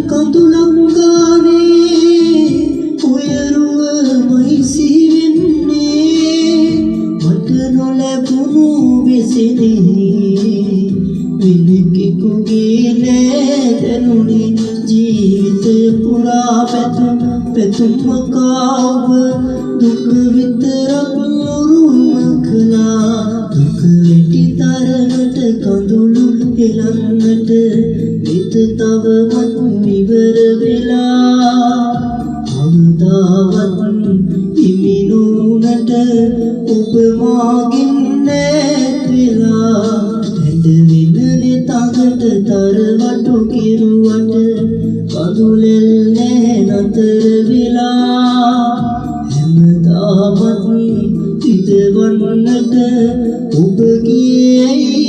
කඳුලම් ගානේ ඔයරුව මයිසි වෙන්නේ මට නොලැබුණු වෙසෙනේ වෙනකෙකුගේ නෑ දැනුනි ජීවිතය පුරා පැතුම් මකාව දුක විතරක් උරුම කළා දුක වැටි තරමට කඳුළු හෙලන්නට විත තවමත් ඉවර වෙලා අවදාවත් හිමිනුනට ඔබ මාගින් නැත් වෙලා ඇද වෙනනේ තඟට තරවටු කිරුවට කඳුලෙල් නැහැ නතර වෙලා හැමදාමත් හිතවන්නට ඔබ ගියේ